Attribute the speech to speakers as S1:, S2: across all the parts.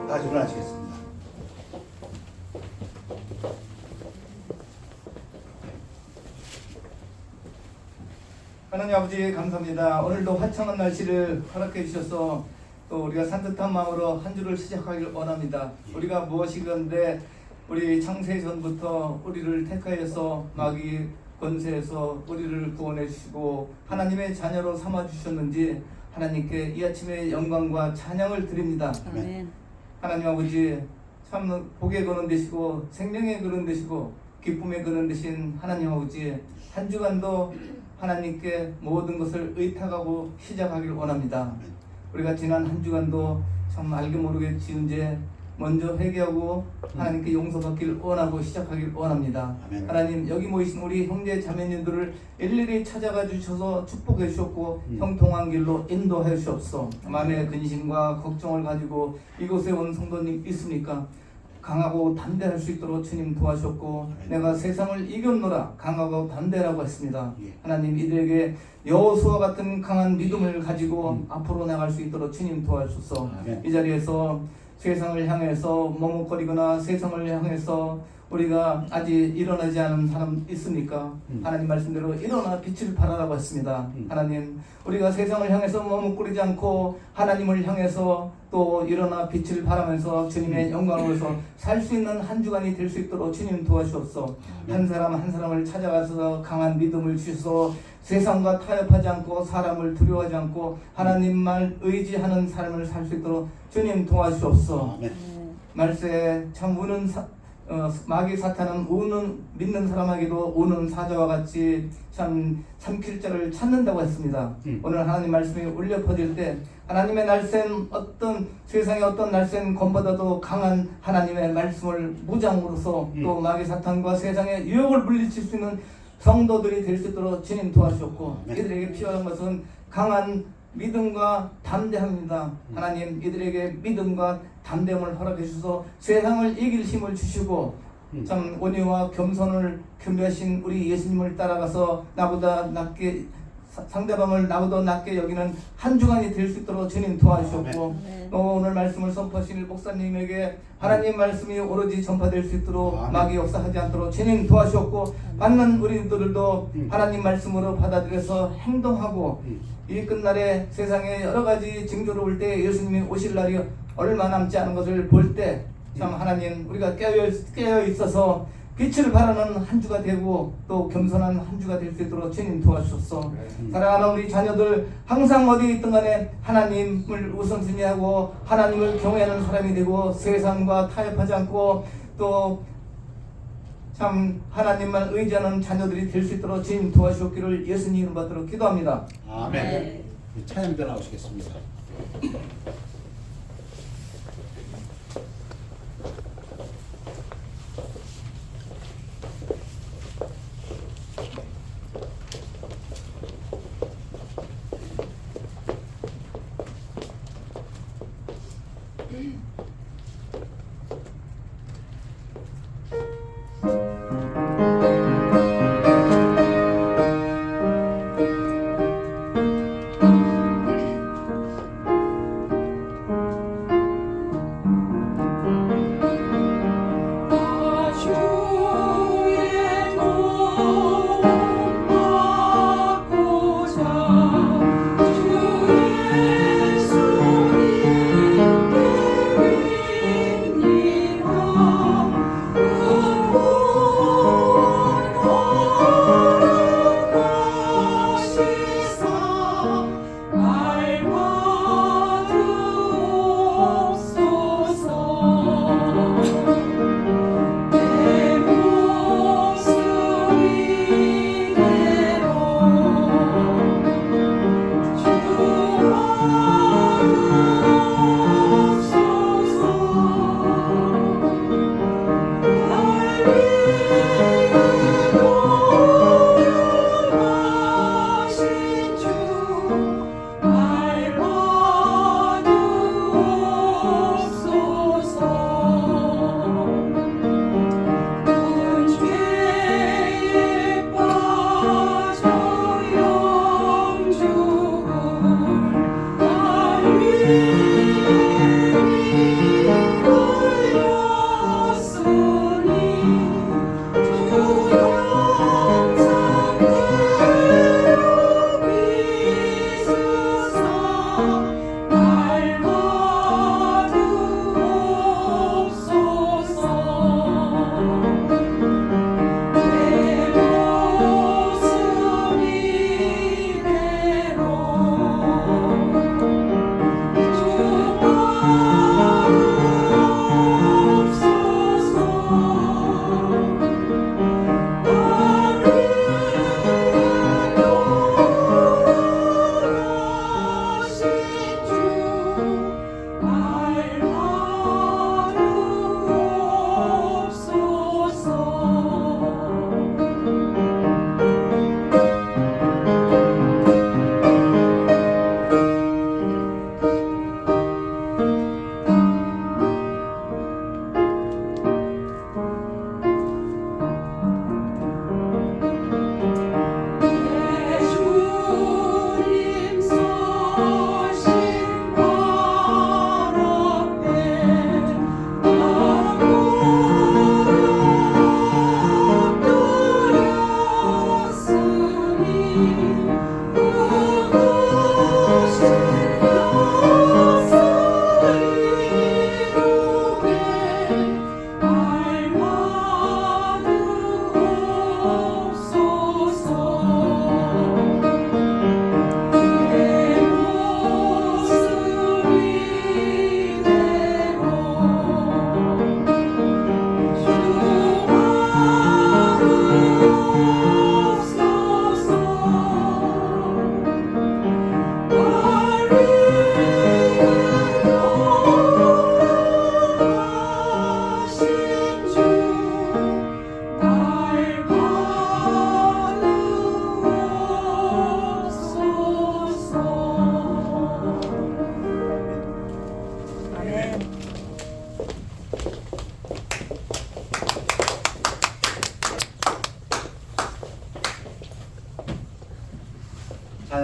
S1: 다 일어나시겠습니다. 하나님 아버지 감사합니다. 오늘도 화창한 날씨를 허락해 주셔서 또 우리가 산뜻한 마음으로 한 주를 시작하길 원합니다. 우리가 무엇이건데 우리 창세 전부터 우리를 택하여서 마귀 권세에서 우리를 구원해 주시고 하나님의 자녀로 삼아 주셨는지 하나님께 이 아침에 영광과 찬양을 드립니다.
S2: 아멘.
S1: 하나님 아버지 참 복의 근원 되시고 생명의 근원 되시고 기쁨의 근원 되신 하나님 아버지 한 주간도 하나님께 모든 것을 의탁하고 시작하길 원합니다. 우리가 지난 한 주간도 참 알게 모르게 지은 죄 먼저 회개하고 하나님께 용서받기를 원하고 시작하길 원합니다.
S3: 아멘.
S1: 하나님 여기 모이신 우리 형제 자매님들을 일일이 찾아가 주셔서 축복해 주셨고 형통한 길로 인도해 주옵소서. 만의 근심과 걱정을 가지고 이곳에 온 성도님 있습니까? 강하고 담대할 수 있도록 주님 도와주셨고 내가 세상을 이겼노라 강하고 담대라고 했습니다. 하나님 이들에게 여호수아 같은 강한 믿음을 가지고 앞으로 나갈 수 있도록 주님 도와주소서. 이 자리에서 세상을 향해서 머뭇거리거나 세상을 향해서 우리가 아직 일어나지 않은 사람 있습니까? 하나님 말씀대로 일어나 빛을 발하라고 했습니다. 하나님 우리가 세상을 향해서 머뭇거리지 않고 하나님을 향해서 또 일어나 빛을 발하면서 주님의 영광으로서 살 수 있는 한 주간이 될 수 있도록 주님 도와주옵소서. 한 사람 한 사람을 찾아가서 강한 믿음을 주셔서 세상과 타협하지 않고 사람을 두려워하지 않고 하나님만 의지하는 삶을 살 수 있도록 주님 도와주옵소서. 말세 참 우는 마귀 사탄은 믿는 사람에게도 우는 사자와 같이 참 삼킬 자를 찾는다고 했습니다. 오늘 하나님 말씀이 울려 퍼질 때 하나님의 날쌘 어떤 세상의 어떤 날쌘 검보다도 강한 하나님의 말씀을 무장으로서 또 마귀 사탄과 세상의 유혹을 물리칠 수 있는 성도들이 될 수 있도록 주님 도와주셨고 이들에게 필요한 것은 강한 믿음과 담대함입니다. 하나님 이들에게 믿음과 담대함을 허락해 주셔서 세상을 이길 힘을 주시고 참 온유와 겸손을 겸비하신 우리 예수님을 따라가서 나보다 낮게 상대방을 나보다 낮게 여기는 한 주간이 될 수 있도록 주님 도와주셨고 오늘 말씀을 선포하신 목사님에게 하나님 말씀이 오로지 전파될 수 있도록 마귀 역사하지 않도록 주님 도와주셨고 받는 우리들도 하나님 말씀으로 받아들여서 행동하고 이 끝날에 세상에 여러 가지 징조를 볼 때 예수님이 오실 날이 얼마 남지 않은 것을 볼 때 참 하나님 우리가 깨어 있어서 빛을 발하는 한 주가 되고 또 겸손한 한 주가 될 수 있도록 주님 도와주셨소. 사랑하는 우리 자녀들 항상 어디 있든 간에 하나님을 우선순위하고 하나님을 경외하는 사람이 되고 세상과 타협하지 않고 또 참 하나님만 의지하는 자녀들이 될 수 있도록 주님 도와주셨기를 예수님 이름 받도록 기도합니다.
S3: 아멘. 찬양대 나오시겠습니다.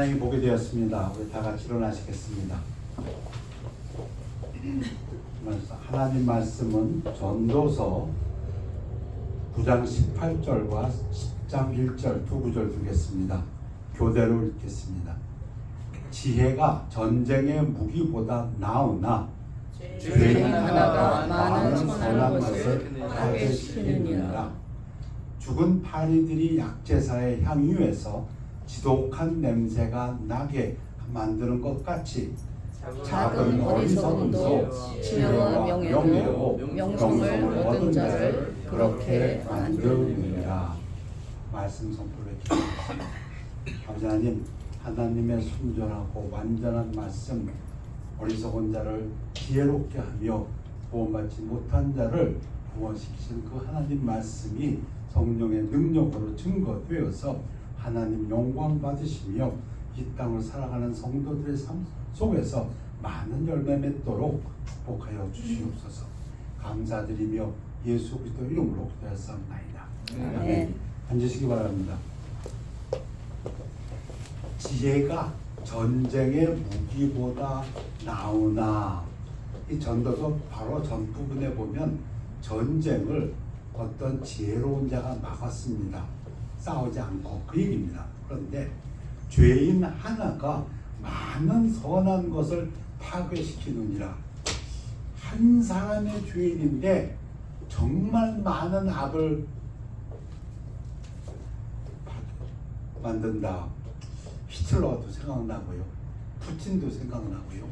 S3: 하나님이 보게 되었습니다. 우리 다 같이 일어나시겠습니다. 하나님 말씀은 전도서 9장 18절과 10장 1절 두 구절 두겠습니다. 교대로 읽겠습니다. 지혜가 전쟁의 무기보다 나으나
S2: 죄인 하나가 많은 선한 것을 파괴시키느니라.
S3: 죽은 파리들이 약제사의 향유에서 지독한 냄새가 나게 만드는 것 같이 작은 어리석음도 지혜와 명예로 명성을 얻은 자를 그렇게 만드느니라. 말씀 선포를 기도합니다. 아버지 하나님, 하나님의 순전하고 완전한 말씀, 어리석은 자를 지혜롭게 하며 구원받지 못한 자를 구원시키신 그 하나님 말씀이 성령의 능력으로 증거되어서 하나님 영광 받으시며 이 땅을 살아가는 성도들의 삶 속에서 많은 열매 맺도록 축복하여 주시옵소서. 감사드리며 예수 그리스도 이름으로 기도하옵나이다. 아멘. 앉으시기 바랍니다. 지혜가 전쟁의 무기보다 나으나, 이 전도서 바로 전 부분에 보면 전쟁을 어떤 지혜로운 자가 막았습니다. 싸우지 않고 그 얘기입니다. 그런데 죄인 하나가 많은 선한 것을 파괴시키느니라. 한 사람의 죄인인데 정말 많은 악을 만든다. 히틀러도 생각나고요. 푸틴도 생각나고요.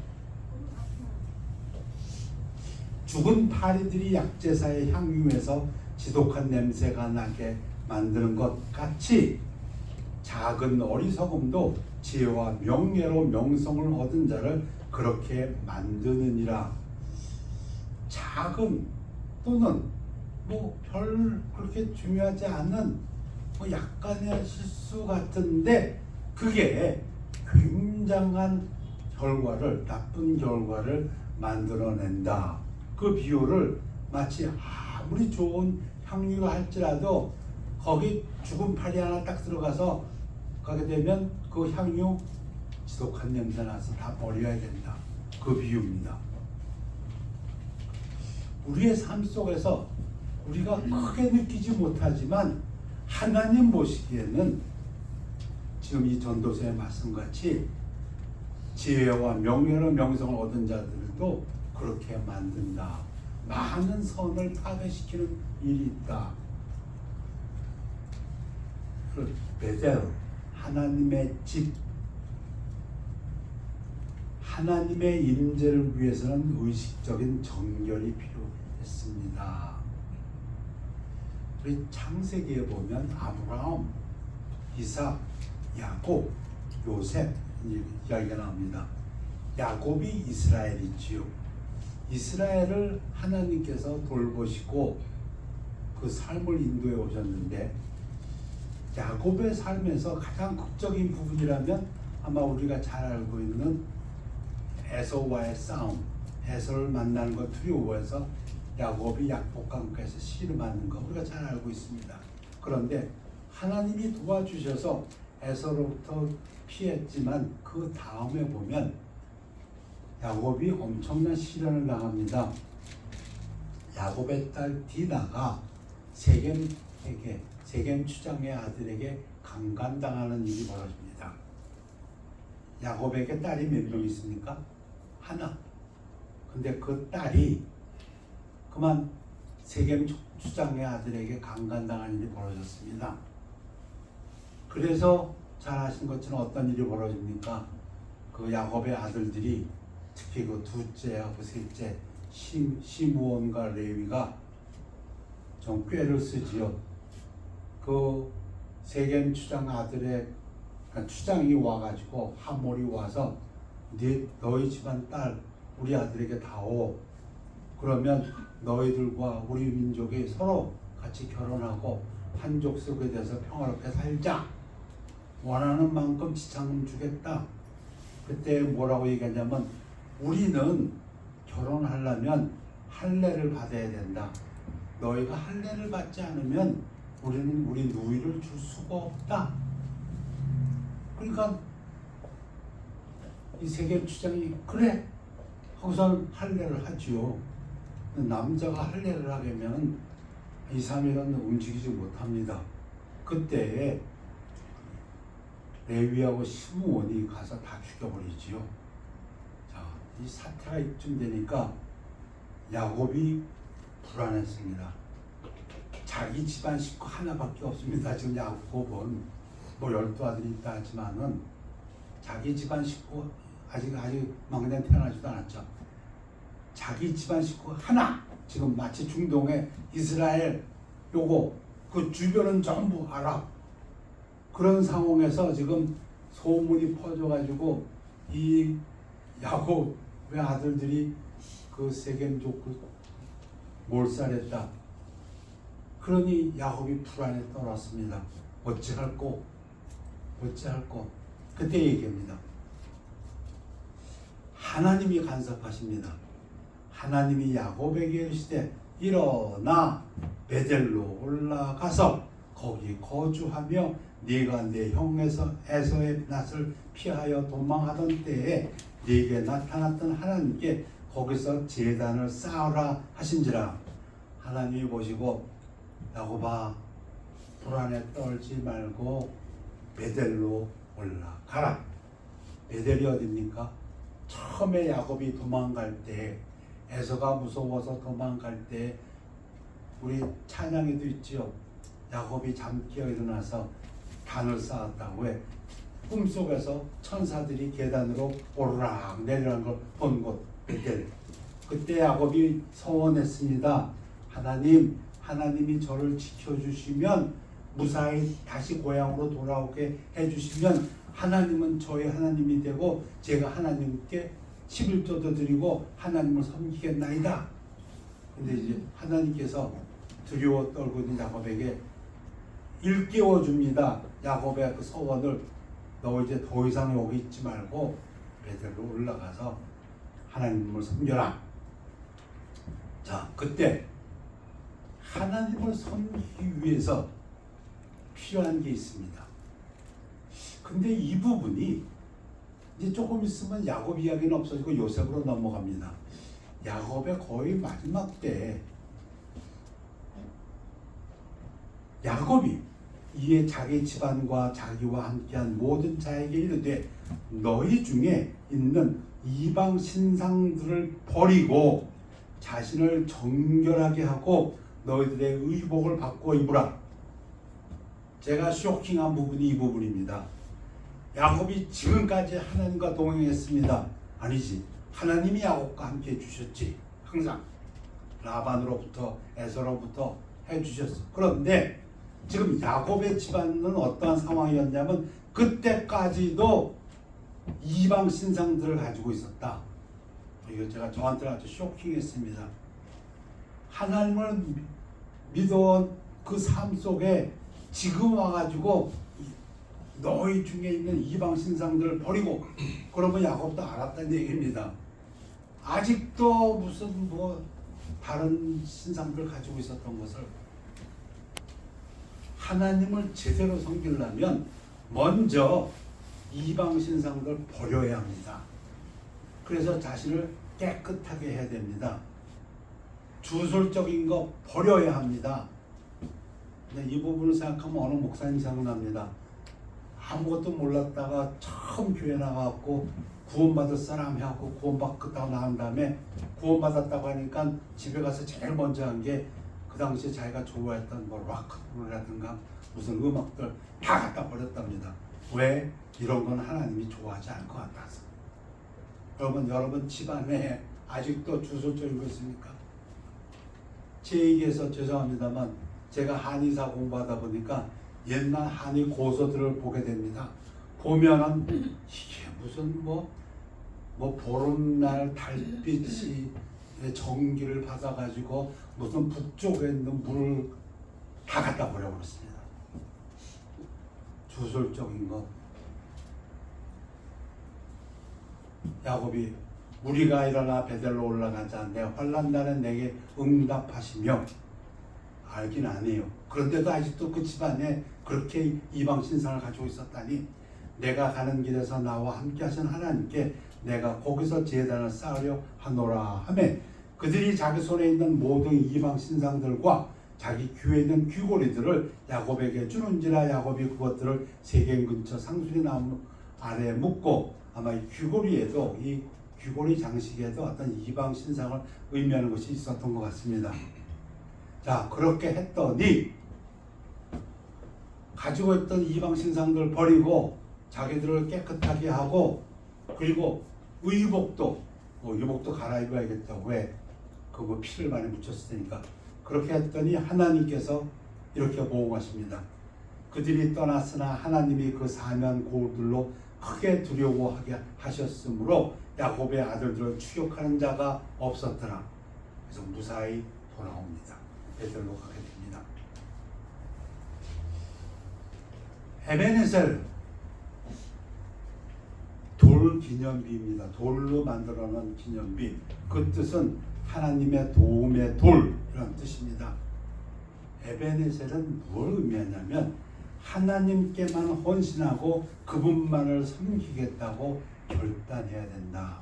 S3: 죽은 파리들이 약제사의 향유에서 지독한 냄새가 나게 만드는 것 같이 작은 어리석음도 지혜와 명예로 명성을 얻은 자를 그렇게 만드느니라. 작은 또는 별 그렇게 중요하지 않은 약간의 실수 같은데 그게 굉장한 결과를, 나쁜 결과를 만들어낸다. 그 비유를 마치 아무리 좋은 향유가 할지라도 거기 죽은 파리 하나 딱 들어가서 가게 되면 그 향유 지독한 냄새 나서 다 버려야 된다. 그 비유입니다. 우리의 삶 속에서 우리가 크게 느끼지 못하지만 하나님 보시기에는 지금 이 전도서의 말씀같이 지혜와 명예로 명성을 얻은 자들도 그렇게 만든다. 많은 선을 파괴시키는 일이 있다. 베델, 하나님의 집, 하나님의 임재를 위해서는 의식적인 정결이 필요했습니다. 우리 창세기에 보면 아브라함, 이삭, 야곱, 요셉 이야기가 나옵니다. 야곱이 이스라엘이지요. 이스라엘을 하나님께서 돌보시고 그 삶을 인도해 오셨는데 야곱의 삶에서 가장 극적인 부분이라면 아마 우리가 잘 알고 있는 에서와의 싸움, 에서를 만나는 것 두려워해서 야곱이 약복강가에서 씨를 맞는 거 우리가 잘 알고 있습니다. 그런데 하나님이 도와주셔서 에서로부터 피했지만 그 다음에 보면 야곱이 엄청난 시련을 당합니다. 야곱의 딸 디나가 세겜에게, 세겜 추장의 아들에게 강간당하는 일이 벌어집니다. 야곱에게 딸이 몇 명 있습니까? 하나. 근데 그 딸이 그만 세겜 추장의 아들에게 강간당한 일이 벌어졌습니다. 그래서 잘 아신 것처럼 어떤 일이 벌어집니까? 그 야곱의 아들들이 특히 그 둘째하고 셋째 시므온과 레위가 좀 꾀를 쓰지요. 그 세겜 추장 아들의 추장이 와가지고 하몰이 와서 너희 집안 딸 우리 아들에게 다오. 그러면 너희들과 우리 민족이 서로 같이 결혼하고 한 족속에 대해서 평화롭게 살자. 원하는 만큼 지참금 주겠다. 그때 뭐라고 얘기하냐면 우리는 결혼하려면 할례를 받아야 된다. 너희가 할례를 받지 않으면 우리는 우리 누이를 줄 수가 없다. 그러니까 이 세겜 추장이 그래 하고선 할례를 하지요. 남자가 할례를 하려면 2, 3일은 움직이지 못합니다. 그때 레위하고 시므온이 가서 다 죽여버리지요. 자, 이 사태가 이쯤 되니까 야곱이 불안했습니다. 자기 집안 식구 하나밖에 없습니다. 지금 야곱은 뭐 12아들이 있다 하지만은 자기 집안 식구 아직 막내 태어나지도 않았죠. 자기 집안 식구 하나, 지금 마치 중동의 이스라엘 요거 그 주변은 전부 아랍, 그런 상황에서 지금 소문이 퍼져가지고 이 야곱의 아들들이 그 세겜족 몰살했다. 그러니 야곱이 불안에 떨었습니다. 어찌할꼬? 그때 얘기합니다. 하나님이 간섭하십니다. 하나님이 야곱에게 이르시되 일어나 베델로 올라가서 거기 거주하며 네가 내 형 에서의 낯을 피하여 도망하던 때에 네게 나타났던 하나님께 거기서 제단을 쌓으라 하신지라. 하나님이 보시고 야곱아 불안에 떨지 말고 베델로 올라가라. 베델이 어딥니까? 처음에 야곱이 도망갈 때, 에서가 무서워서 도망갈 때 우리 찬양에도 있지요. 야곱이 잠깨어 일어나서 단을 쌓았다고 해. 꿈속에서 천사들이 계단으로 오르락 내리라는 걸 본 곳 베델. 그때 야곱이 서원했습니다. 하나님이 저를 지켜주시면 무사히 다시 고향으로 돌아오게 해주시면 하나님은 저의 하나님이 되고 제가 하나님께 11조도 드리고 하나님을 섬기겠나이다. 근데 이제 하나님께서 두려워 떨고 있는 야곱에게 일깨워 줍니다. 야곱의 그 서원을 너 이제 더 이상 여기 있지 말고 베델로 올라가서 하나님을 섬겨라. 자, 그때 하나님을 섬기기 위해서 필요한 게 있습니다. 근데 이 부분이 이제 조금 있으면 야곱 이야기는 없어지고 요셉으로 넘어갑니다. 야곱의 거의 마지막 때 야곱이 이에 자기 집안과 자기와 함께한 모든 자에게 이르되 너희 중에 있는 이방 신상들을 버리고 자신을 정결하게 하고 너희들의 의복을 바꿔 입으라. 제가 쇼킹한 부분이 이 부분입니다. 야곱이 지금까지 하나님과 동행했습니다. 아니지. 하나님이 야곱과 함께 해주셨지. 항상 라반으로부터 에서로부터 해주셨어. 그런데 지금 야곱의 집안은 어떠한 상황이었냐면 그때까지도 이방 신상들을 가지고 있었다. 이거 제가 저한테 아주 쇼킹했습니다. 하나님을 믿어온 그 삶 속에 지금 와가지고 너희 중에 있는 이방 신상들을 버리고, 그러면 야곱도 알았다는 얘기입니다. 아직도 무슨 뭐 다른 신상들을 가지고 있었던 것을, 하나님을 제대로 섬기려면 먼저 이방 신상들을 버려야 합니다. 그래서 자신을 깨끗하게 해야 됩니다. 주술적인 거 버려야 합니다. 근데 이 부분을 생각하면 어느 목사님 생각납니다. 아무것도 몰랐다가 처음 교회 나가고 구원받을 사람 해갖고 구원받고 나온 다음에 구원받았다고 하니까 집에 가서 제일 먼저 한 게 그 당시에 자기가 좋아했던 뭐 락큰롤이라든가 무슨 음악들 다 갖다 버렸답니다. 왜? 이런 건 하나님이 좋아하지 않을 것 같아서. 여러분 집안에 아직도 주술적인 거 있습니까? 제 얘기해서 죄송합니다만 제가 한의사 공부하다 보니까 옛날 한의 고서들을 보게 됩니다. 보면은 이게 무슨 뭐 보름날 달빛이 전기를 받아가지고 무슨 북쪽에 있는 물을 다 갖다 버려버렸습니다. 주술적인 거. 야곱이 우리가 일어나 베델로 올라가자. 내 환난 날에 내게 응답하시며. 알긴 아니에요. 그런데도 아직도 그 집안에 그렇게 이방 신상을 가지고 있었다니, 내가 가는 길에서 나와 함께 하신 하나님께 내가 거기서 제단을 쌓으려 하노라 하매 그들이 자기 손에 있는 모든 이방 신상들과 자기 귀에 있는 귀고리들을 야곱에게 주는지라 야곱이 그것들을 세겜 근처 상수리 나무 아래에 묻고 아마 이 귀고리에도 이 귀고리 장식에도 어떤 이방 신상을 의미하는 것이 있었던 것 같습니다. 자, 그렇게 했더니 가지고 있던 이방 신상들 버리고 자기들을 깨끗하게 하고 그리고 의복도 의복도 갈아입어야겠다. 왜? 그거 피를 많이 묻혔으니까. 그렇게 했더니 하나님께서 이렇게 보호하십니다. 그들이 떠났으나 하나님이 그 사면 고울들로 크게 두려워하게 하셨으므로 야곱의 아들들을 추격하는 자가 없었더라. 그래서 무사히 돌아옵니다. 베들로 가게 됩니다. 에베네셀 돌 기념비입니다. 돌로 만들어 놓은 기념비. 그 뜻은 하나님의 도움의 돌 이런 뜻입니다. 에베네셀은 뭘 의미하냐면 하나님께만 헌신하고 그분만을 섬기겠다고 결단해야 된다.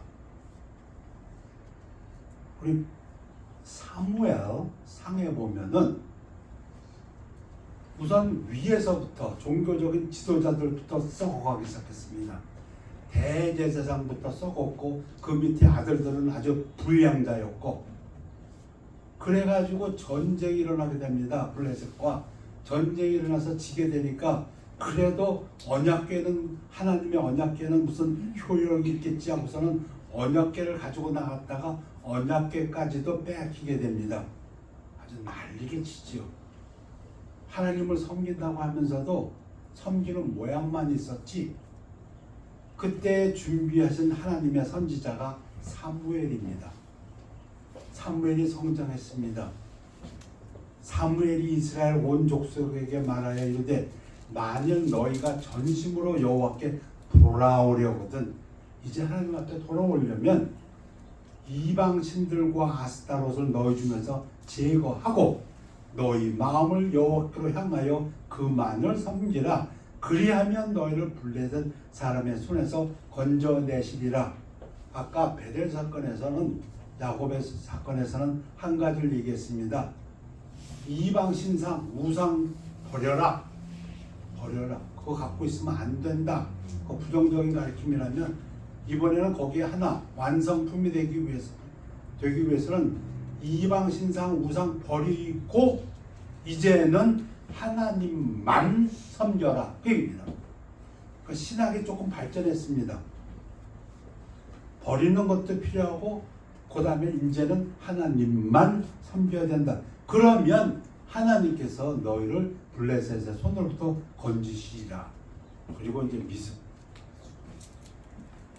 S3: 우리 사무엘 상에 보면은 우선 위에서부터 종교적인 지도자들부터 썩어가기 시작했습니다. 대제사장부터 썩었고 그 밑에 아들들은 아주 불량자였고 그래가지고 전쟁이 일어나게 됩니다. 블레셋과 전쟁이 일어나서 지게 되니까 그래도 언약궤는 하나님의 언약궤는 무슨 효력이 있겠지 하고서는 언약궤를 가지고 나갔다가 언약궤까지도 빼앗기게 됩니다. 아주 난리게 치지요. 하나님을 섬긴다고 하면서도 섬기는 모양만 있었지. 그때 준비하신 하나님의 선지자가 사무엘입니다. 사무엘이 성장했습니다. 사무엘이 이스라엘 온 족속에게 말하여 이르되 만일 너희가 전심으로 여호와께 돌아오려거든 이제 하나님 앞에 돌아오려면 이방 신들과 아스타롯을 너희 중에서 제거하고 너희 마음을 여호와께로 향하여 그만을 섬기라. 그리하면 너희를 블레셋 사람의 손에서 건져내시리라. 아까 베델 사건에서는 야곱의 사건에서는 한 가지를 얘기했습니다. 이방 신상 우상 버려라. 버려라. 그거 갖고 있으면 안 된다. 그 부정적인 가르침이라면 이번에는 거기에 하나 완성품이 되기 위해서는 이방 신상 우상 버리고 이제는 하나님만 섬겨라. 그 얘기입니다. 그 신학이 조금 발전했습니다. 버리는 것도 필요하고 그 다음에 이제는 하나님만 섬겨야 된다. 그러면 하나님께서 너희를 블레셋의 손으로부터 건지시리라. 그리고 이제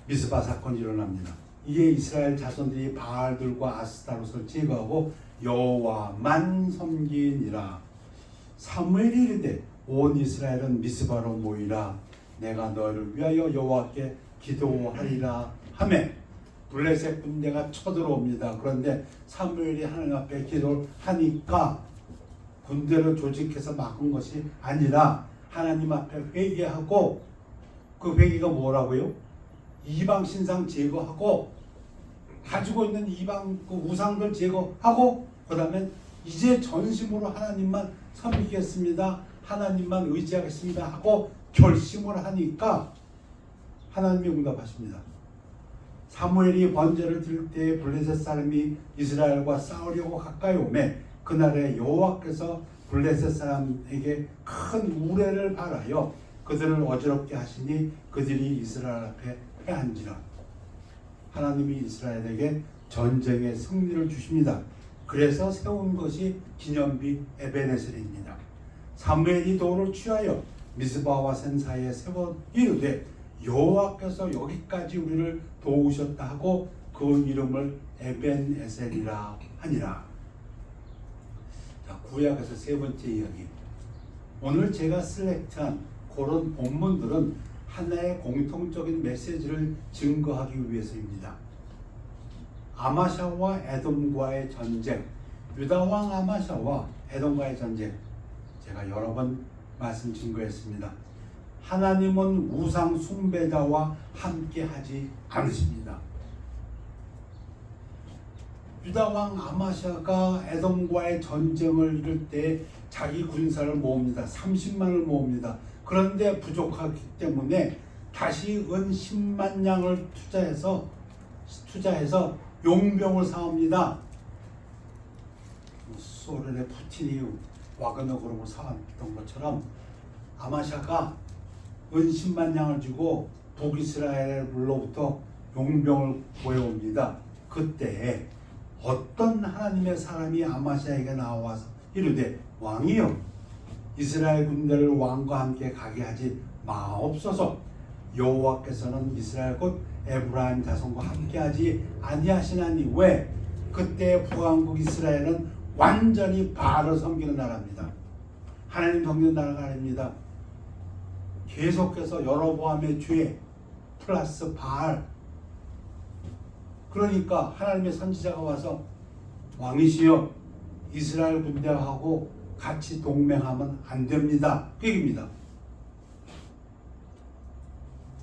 S3: 미스바 사건이 일어납니다. 이에 이스라엘 자손들이 바알들과 아스타롯을 제거하고 여호와만 섬기니라. 사무엘이 이르되 온 이스라엘은 미스바로 모이라. 내가 너희를 위하여 여호와께 기도하리라 하매 블레셋 군대가 쳐들어옵니다. 그런데 사무엘이 하나님 앞에 기도를 하니까 군대를 조직해서 막은 것이 아니라 하나님 앞에 회개하고 그 회개가 뭐라고요? 이방 신상 제거하고 가지고 있는 이방 그 우상들 제거하고 그 다음에 이제 전심으로 하나님만 섬기겠습니다. 하나님만 의지하겠습니다 하고 결심을 하니까 하나님이 응답하십니다. 사무엘이 번제를 드릴 때 블레셋 사람이 이스라엘과 싸우려고 가까이 오매 그날에 여호와께서 블레셋 사람에게 큰 우레를 발하여 그들을 어지럽게 하시니 그들이 이스라엘 앞에 패한지라. 하나님이 이스라엘에게 전쟁의 승리를 주십니다. 그래서 세운 것이 기념비 에베네셀입니다. 사무엘이 돌을 취하여 미스바와 센 사이에 세워 이르되 여호와께서 여기까지 우리를 도우셨다 하고 그 이름을 에벤에셀이라 하니라. 자, 구약에서 세 번째 이야기. 오늘 제가 셀렉트한 그런 본문들은 하나의 공통적인 메시지를 증거하기 위해서입니다. 아마샤와 에돔과의 전쟁, 유다왕 아마샤와 에돔과의 전쟁, 제가 여러 번 말씀 증거했습니다. 하나님은 우상 숭배자와 함께 하지 않으십니다. 유다 왕 아마시아가 에돔과의 전쟁을 이룰 때 자기 군사를 모읍니다. 30만을 모읍니다. 그런데 부족하기 때문에 다시 은 10만 양을 투자해서 용병을 사옵니다. 소련의 푸틴이 와그너 그룹을 사왔던 것처럼 아마샤가 은 10만 양을 주고 북이스라엘로부터 용병을 구해옵니다. 그때 어떤 하나님의 사람이 아마샤에게 나와서 이르되 왕이여 이스라엘 군대를 왕과 함께 가게 하지 마옵소서. 여호와께서는 이스라엘 곧 에브라임 자손과 함께하지 아니하시나니 왜? 그때 북왕국 이스라엘은 완전히 바알을 섬기는 나라입니다. 하나님 섬기는 나라가 아닙니다. 계속해서 여로보암의 죄 플러스 바알. 그러니까 하나님의 선지자가 와서 왕이시여 이스라엘 군대하고 같이 동맹하면 안 됩니다. 그 얘기입니다.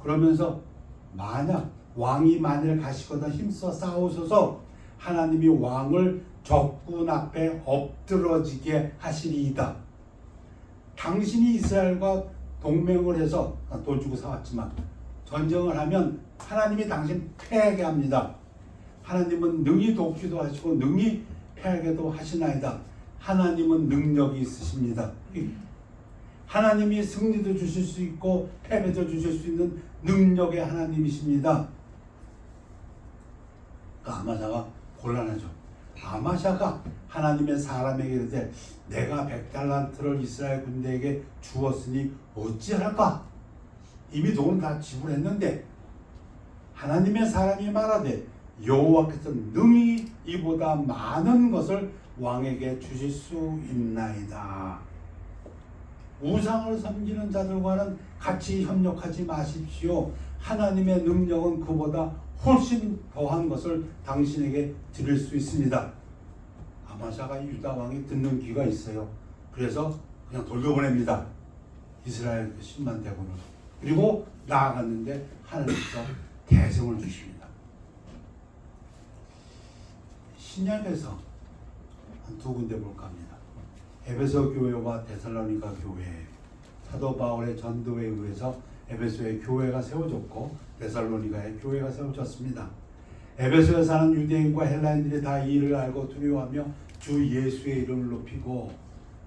S3: 그러면서 왕이 만일 가시거든 힘써 싸우셔서 하나님이 왕을 적군 앞에 엎드러지게 하시리이다. 당신이 이스라엘과 동맹을 해서 돈 주고 사왔지만 전쟁을 하면 하나님이 당신 패하게 합니다. 하나님은 능히 돕기도 하시고 능히 패하게도 하시나이다. 하나님은 능력이 있으십니다. 하나님이 승리도 주실 수 있고 패배도 주실 수 있는 능력의 하나님이십니다. 아마샤가 곤란하죠. 아마샤가 하나님의 사람에게 이르되 내가 100달란트를 이스라엘 군대에게 주었으니 어찌할까? 이미 돈은 다 지불했는데 하나님의 사람이 말하되 여호와께서 능히 이보다 많은 것을 왕에게 주실 수 있나이다. 우상을 섬기는 자들과는 같이 협력하지 마십시오. 하나님의 능력은 그보다 훨씬 더한 것을 당신에게 드릴 수 있습니다. 아마샤가 유다 왕이 듣는 귀가 있어요. 그래서 그냥 돌려보냅니다. 이스라엘 10만 대군을. 그리고 나아갔는데 하나님께서 대성을 주십니다. 신약에서 한 두 군데 볼까 합니다. 에베소 교회와 데살로니가 교회. 사도 바울의 전도에 의해서 에베소의 교회가 세워졌고 데살로니가의 교회가 세워졌습니다. 에베소에 사는 유대인과 헬라인들이 다 이 일을 알고 두려워하며 주 예수의 이름을 높이고,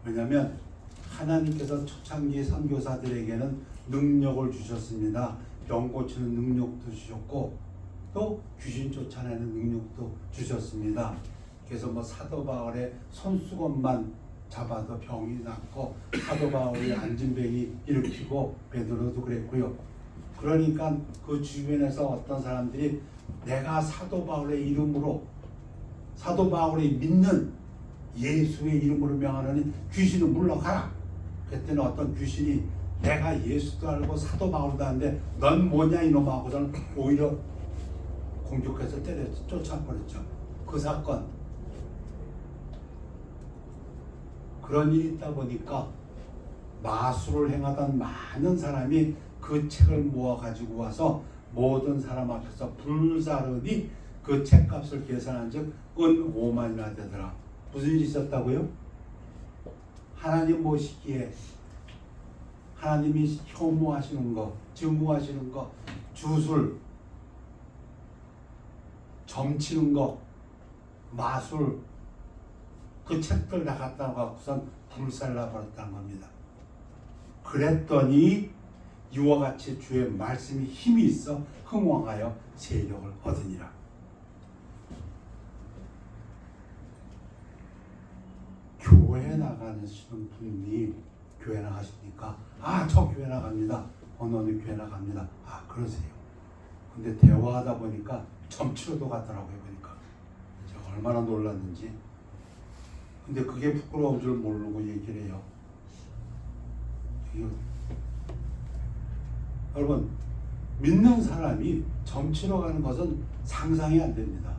S3: 왜냐하면 하나님께서 초창기 선교사들에게는 능력을 주셨습니다. 병 고치는 능력도 주셨고 또 귀신 쫓아내는 능력도 주셨습니다. 그래서 사도 바울의 손수건만 잡아도 병이 낫고 사도 바울이 안진병이 일으키고 베드로도 그랬고요. 그러니까 그 주변에서 어떤 사람들이 내가 사도 바울의 이름으로 사도 바울이 믿는 예수의 이름으로 명하노니 귀신은 물러가라. 그랬더니 어떤 귀신이 내가 예수도 알고 사도 바울도 아는데 넌 뭐냐 이놈아 하고서는 오히려 공격해서 때렸죠. 쫓아버렸죠. 그 사건. 그런 일이 있다 보니까 마술을 행하던 많은 사람이 그 책을 모아 가지고 와서 모든 사람 앞에서 불사르니 그 책값을 계산한 즉 은 5만이나 되더라. 무슨 일이 있었다고요? 하나님 모시기에 하나님이 혐오하시는 거, 증오하시는 거, 주술, 점치는 거, 마술, 그 책들 다 갖다 갖고선 불살라 버렸다는 겁니다. 그랬더니 이와 같이 주의 말씀이 힘이 있어 흥왕하여 세력을 얻으니라. 교회 나가시는 분이 교회 나가십니까? 저 교회 나갑니다. 어느 교회 나갑니다. 그러세요. 근데 대화하다 보니까 점치러도 가더라고요. 보니까 제가 얼마나 놀랐는지. 근데 그게 부끄러운 줄 모르고 얘기를 해요. 여러분, 믿는 사람이 점치러 가는 것은 상상이 안 됩니다.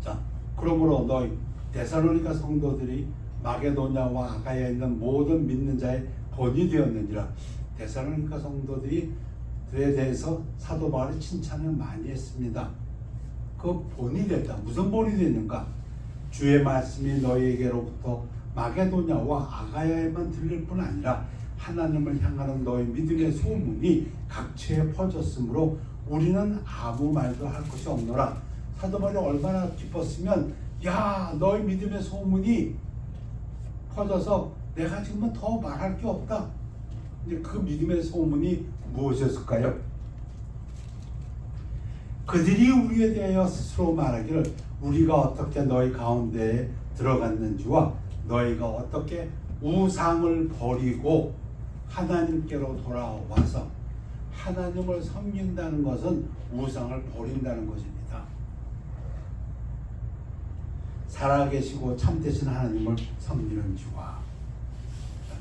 S3: 자, 그러므로 너희 데살로니가 성도들이 마게도냐와 아가야에 있는 모든 믿는 자의 본이 되었느니라. 데살로니가 성도들이 대해서 사도 바울이 칭찬을 많이 했습니다. 그 본이 됐다. 무슨 본이 됐는가? 주의 말씀이 너희에게로부터 마게도냐와 아가야에만 들릴 뿐 아니라 하나님을 향하는 너희 믿음의 소문이 각처에 퍼졌으므로 우리는 아무 말도 할 것이 없노라. 사도 바울이 얼마나 기뻤으면 야 너희 믿음의 소문이 퍼져서 내가 지금은 더 말할 게 없다. 근데 그 믿음의 소문이 무엇이었을까요? 그들이 우리에 대하여 스스로 말하기를 우리가 어떻게 너희 가운데에 들어갔는지와 너희가 어떻게 우상을 버리고 하나님께로 돌아와서 하나님을 섬긴다는 것은 우상을 버린다는 것입니다. 살아계시고 참되신 하나님을 섬기는지와.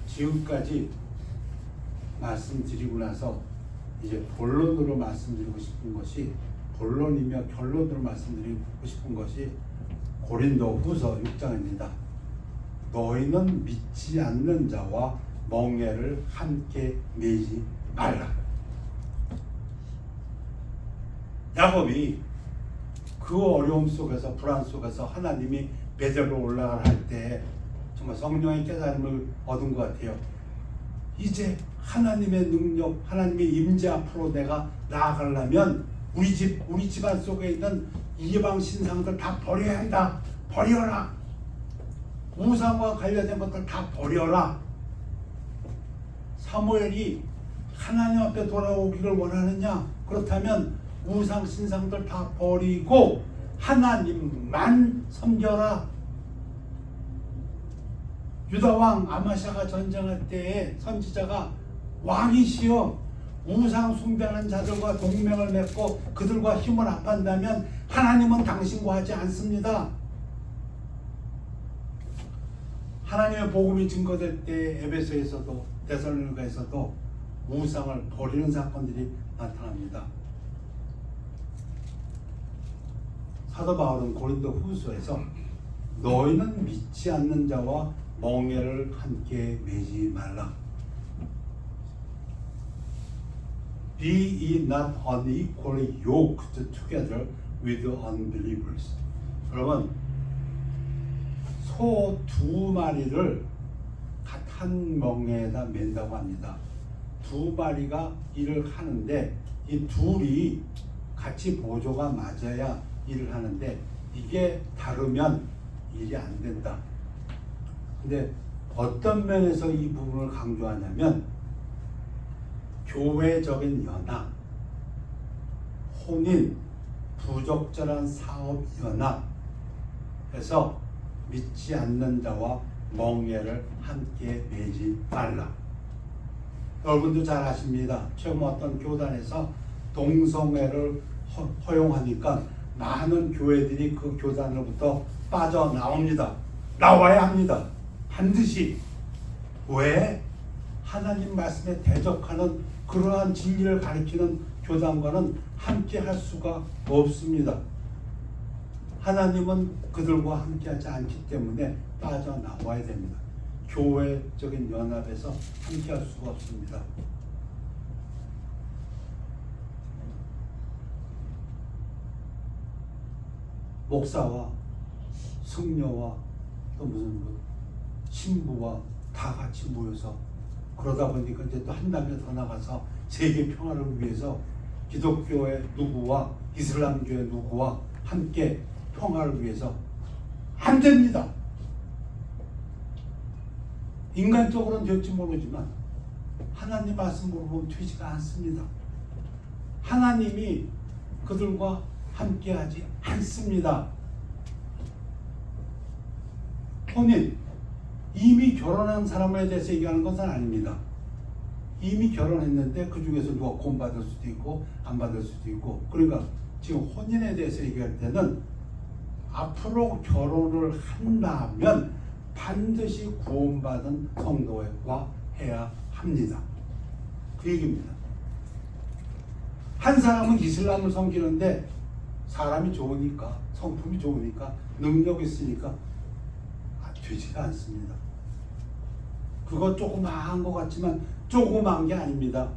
S3: 지금까지 말씀드리고 나서 이제 본론으로 말씀드리고 싶은 것이, 본론이며 결론으로 말씀드리고 싶은 것이 고린도 후서 6장입니다. 너희는 믿지 않는 자와 멍에를 함께 매지 말라. 야곱이 그 어려움 속에서, 불안 속에서 하나님이 베델로 올라가라 할 때 정말 성령의 깨달음을 얻은 것 같아요. 이제 하나님의 능력, 하나님의 임재 앞으로 내가 나아가려면 우리 집안 속에 있는 이방 신상들 다 버려야 한다. 버려라. 우상과 관련된 것들 다 버려라. 사무엘이 하나님 앞에 돌아오기를 원하느냐? 그렇다면 우상 신상들 다 버리고 하나님만 섬겨라. 유다왕 아마샤가 전쟁할 때에 선지자가 왕이시여 우상 숭배하는 자들과 동맹을 맺고 그들과 힘을 합한다면 하나님은 당신과 하지 않습니다. 하나님의 복음이 증거될 때 에베소에서도 데살로니가에서도 우상을 버리는 사건들이 나타납니다. 사도 바울은 고린도 후서에서 너희는 믿지 않는 자와 멍에를 함께 매지 말라. Be ye not unequally yoked together with unbelievers. 여러분, 소 두 마리를 한 멍에에다 맨다고 합니다. 두 마리가 일을 하는데 이 둘이 같이 보조가 맞아야 일을 하는데 이게 다르면 일이 안 된다. 근데 어떤 면에서 이 부분을 강조하냐면 교회적인 연합, 혼인, 부적절한 사업 연합에서 믿지 않는 자와 멍에를 함께 매지 말라. 여러분도 잘 아십니다. 처음 어떤 교단에서 동성애를 허용하니까 많은 교회들이 그 교단으로부터 빠져나옵니다. 나와야 합니다. 반드시. 왜? 하나님 말씀에 대적하는 그러한 진리를 가리키는 교단과는 함께 할 수가 없습니다. 하나님은 그들과 함께하지 않기 때문에 빠져나와야 됩니다. 교회적인 연합에서 함께할 수가 없습니다. 목사와 승려와 또 무슨 신부와 다 같이 모여서 그러다 보니까 이제 또 한 단계 더 나가서 세계 평화를 위해서 기독교의 누구와 이슬람교의 누구와 함께 평화를 위해서 안 됩니다. 인간적으로는 될지 모르지만 하나님 말씀으로 보면 되지가 않습니다. 하나님이 그들과 함께하지 않습니다. 혼인, 이미 결혼한 사람에 대해서 얘기하는 것은 아닙니다. 이미 결혼했는데 그 중에서 누가 구원받을 수도 있고 안 받을 수도 있고, 그러니까 지금 혼인에 대해서 얘기할 때는 앞으로 결혼을 한다면 반드시 구원받은 성도와 해야 합니다. 그 얘기입니다. 한 사람은 이슬람을 섬기는데 사람이 좋으니까, 성품이 좋으니까, 능력이 있으니까 되지가 않습니다. 그거 조그마한 것 같지만 조그마한 게 아닙니다.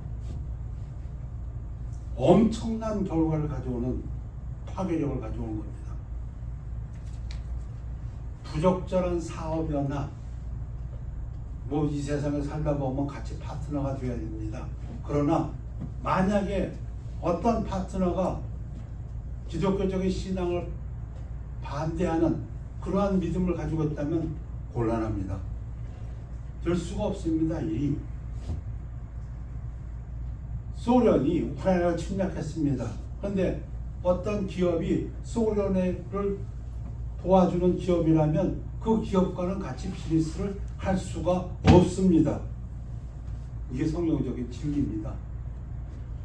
S3: 엄청난 결과를 가져오는 파괴력을 가져오는 겁니다. 부적절한 사업이나 뭐 이 세상에 살다 보면 같이 파트너가 되어야 됩니다. 그러나 만약에 어떤 파트너가 기독교적인 신앙을 반대하는 그러한 믿음을 가지고 있다면 곤란합니다. 될 수가 없습니다. 이 소련이 우크라이나를 침략했습니다. 그런데 어떤 기업이 소련을 도와주는 기업이라면 그 기업과는 같이 비즈니스를 할 수가 없습니다. 이게 성경적인 진리입니다.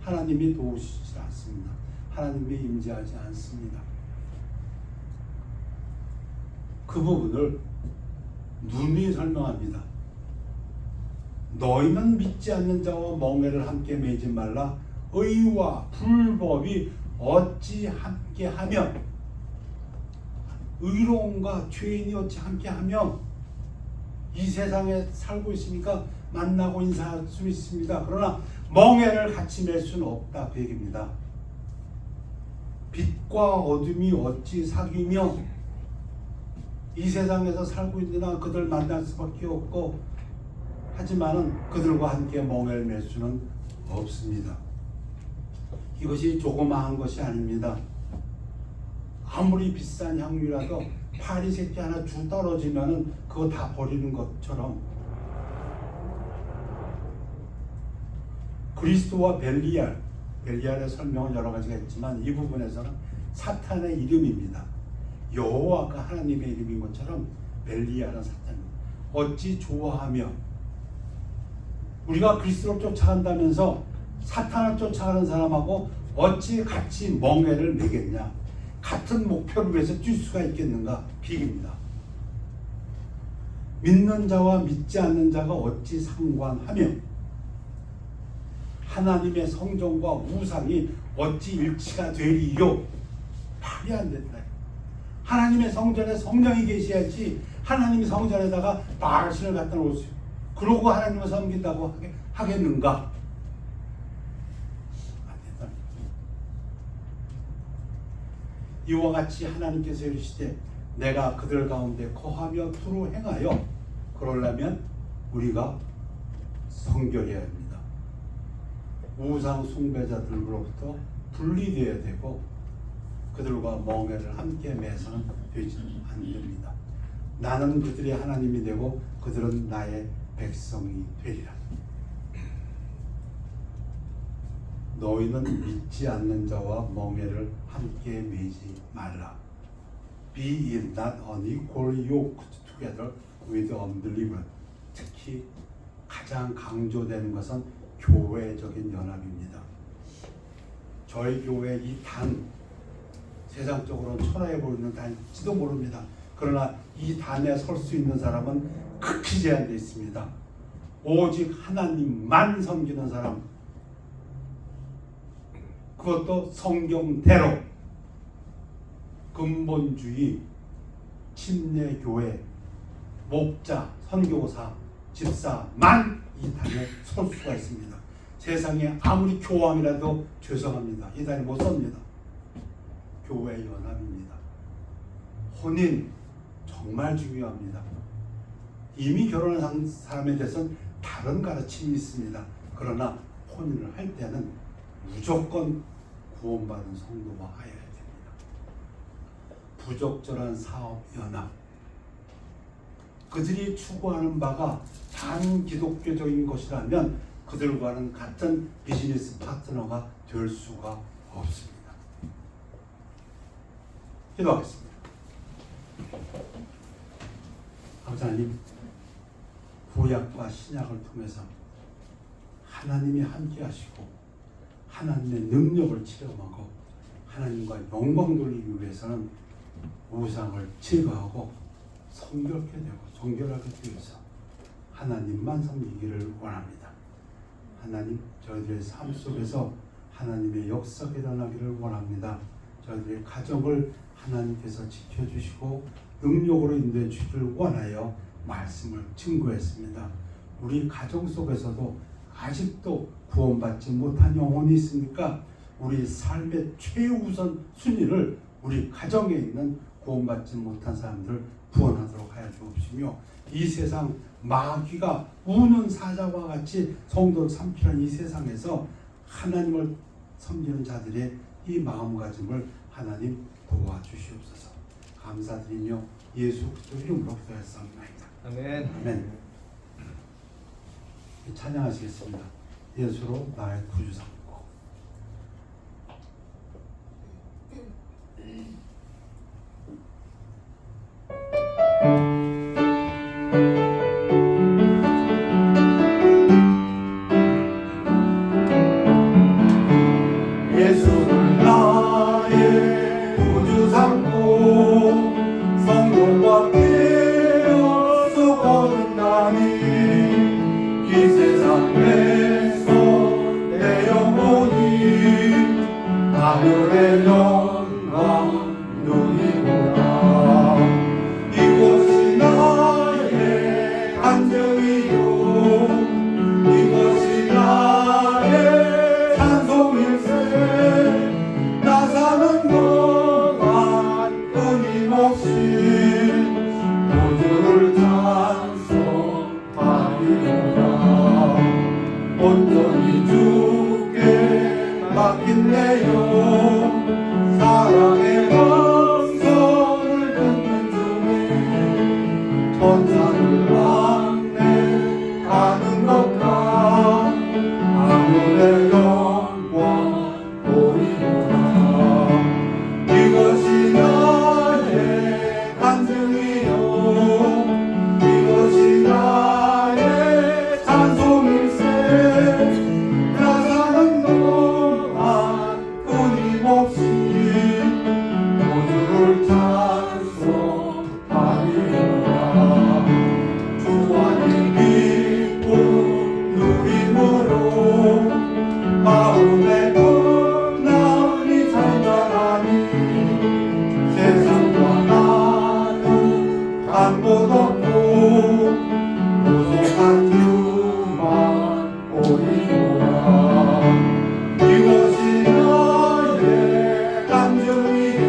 S3: 하나님이 도우시지 않습니다. 하나님이 임재하지 않습니다. 그 부분을 눈이 설명합니다. 너희는 믿지 않는 자와 멍에를 함께 매지 말라. 의와 불법이 어찌 함께하며 의로움과 죄인이 어찌 함께하며 이 세상에 살고 있으니까 만나고 인사할 수 있습니다. 그러나 멍에를 같이 맬 수는 없다 그 얘기입니다. 빛과 어둠이 어찌 사귀며 이 세상에서 살고 있으나 그들 만날 수밖에 없고 하지만은 그들과 함께 멍에를 맬 수는 없습니다. 이것이 조그마한 것이 아닙니다. 아무리 비싼 향유라도 파리 새끼 하나 주 떨어지면은 그거 다 버리는 것처럼 그리스도와 벨리알의 설명은 여러 가지가 있지만 이 부분에서는 사탄의 이름입니다. 여호와가 하나님의 이름인 것처럼 벨리알은 사탄입니다. 어찌 좋아하며 우리가 그리스도를 쫓아간다면서 사탄을 쫓아가는 사람하고 어찌 같이 멍에를 매겠냐. 같은 목표를 위해서 뛸 수가 있겠는가? 비깁니다. 믿는 자와 믿지 않는 자가 어찌 상관하며 하나님의 성전과 우상이 어찌 일치가 되리요? 말이 안 된다. 하나님의 성전에 성령이 계셔야지 하나님이 성전에다가 바알신을 갖다 놓으세요. 그러고 하나님을 섬긴다고 하겠는가? 안 된다. 이와 같이 하나님께서 이르시되 내가 그들 가운데 거하며 두루 행하여 그러려면 우리가 성결해야 합니다. 우상 숭배자들로부터 분리되어야 되고 그들과 멍에를 함께 매서는 되지 않습니다. 나는 그들의 하나님이 되고 그들은 나의 백성이 되리라. 너희는 믿지 않는 자와 멍에를 함께 매지 말라. Be in not unequally yoked together with unbelievers. 특히 가장 강조되는 것은 교회적인 연합입니다. 저희 교회 이 단 세상적으로는 천하에 보이는 단지도 모릅니다. 그러나 이 단에 설 수 있는 사람은 극히 제한되어 있습니다. 오직 하나님만 섬기는 사람, 그것도 성경대로 근본주의, 침례교회, 목자, 선교사, 집사만 이 단에 설 수가 있습니다. 세상에 아무리 교황이라도 죄송합니다. 이 단에 못 섭니다. 교회 연합입니다. 혼인 정말 중요합니다. 이미 결혼한 사람에 대해서는 다른 가르침이 있습니다. 그러나 혼인을 할 때는 무조건 구원받은 성도가 하여야 됩니다. 부적절한 사업 연합, 그들이 추구하는 바가 반기독교적인 것이라면 그들과는 같은 비즈니스 파트너가 될 수가 없습니다. 기도하겠습니다. 아버지 하나님, 구약과 신약을 통해서 하나님이 함께 하시고 하나님의 능력을 체험하고 하나님과 영광 돌리기 위해서는 우상을 제거하고 성결케 되고 정결하게 되어서 하나님만 섬기기를 원합니다. 하나님, 저희들의 삶 속에서 하나님의 역사가 일어나기를 원합니다. 저희들의 가정을 하나님께서 지켜주시고 능력으로 인도해 주기를 원하여 말씀을 증거했습니다. 우리 가정 속에서도 아직도 구원받지 못한 영혼이 있습니까? 우리 삶의 최우선 순위를 우리 가정에 있는 구원받지 못한 사람들을 구원하도록 하여 주옵시며, 이 세상 마귀가 우는 사자와 같이 성도를 삼키는 이 세상에서 하나님을 섬기는 자들의 이 마음가짐을 하나님 도와주시옵소서. 감사드리며 예수 그리스도 이름으로 기도했사옵나이다.
S1: 아멘.
S3: 아멘. 찬양하시겠습니다. 예수로 나의 구주 삼고. 예수를 나의 구주 삼고 성도와 되어서 걸어가니 이 세상에서 내 영혼이 하늘의 영광 누리노라. 이곳이 나의 안정이요 이곳이 나의 찬송일세. 나 사는 동안 끊임없이 구주를 찬송하리로다. 온전히 주께 맡긴 내 영 사랑의 음성을 듣는 중에 천사를 왕래하는 것과 하늘의 영광 보이노라. 이것이 나의 간증이요 이것이 나의 찬송일세. 나 사는 동안 끊임없이 구주를 찬송하리로다. 주와의 기쁨 누림으로 마음의 평안이 잠잠하니 세상과 나는 간 곳 없고 무속한 주만 보이노라. 이것이 나의 간증이요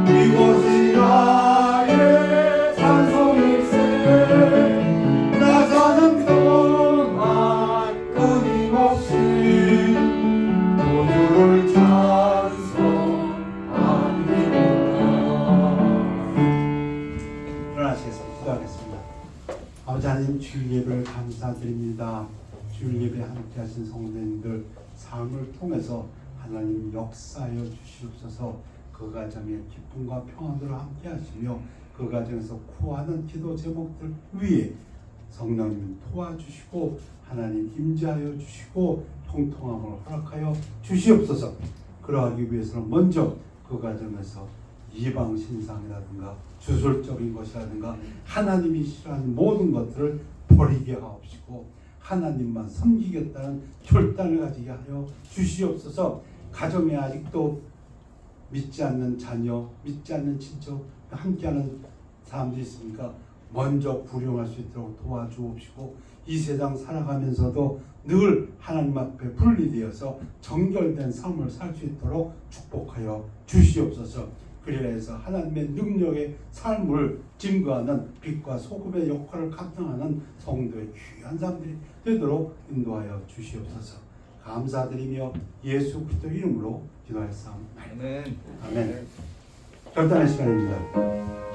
S3: 이것이 나의 찬송일세. 나 사는 동안 끊임없이 구주를 찬송하리로다. 일어나시겠습니다. 기도하겠습니다. 아버지 하나님, 주일 예배를 감사드립니다. 주일 예배 함께 하신 성도님들 삶을 통해서 하나님 역사하여 주시옵소서. 그 가정의 기쁨과 평안으로 함께 하시며 그 가정에서 구하는 기도 제목들 위에 성령님 도와주시고 하나님 임재하여 주시고 통통함을 허락하여 주시옵소서. 그러하기 위해서는 먼저 그 가정에서 이방 신상이라든가 주술적인 것이라든가 하나님이 싫어하는 모든 것들을 버리게 하옵시고 하나님만 섬기겠다는 결단을 가지게 하여 주시옵소서. 가정에 아직도 믿지 않는 자녀, 믿지 않는 친척, 함께하는 사람들이 있으니까 먼저 구령할 수 있도록 도와주옵시고 이 세상 살아가면서도 늘 하나님 앞에 분리되어서 정결된 삶을 살 수 있도록 축복하여 주시옵소서. 그리라 해서 하나님의 능력의 삶을 증거하는 빛과 소금의 역할을 감당하는 성도의 귀한 사람들이 되도록 인도하여 주시옵소서. 감사드리며 예수 그리스도 이름으로 기도하였사옵나이다.
S1: 아멘.
S3: 아멘. 결단의 시간입니다.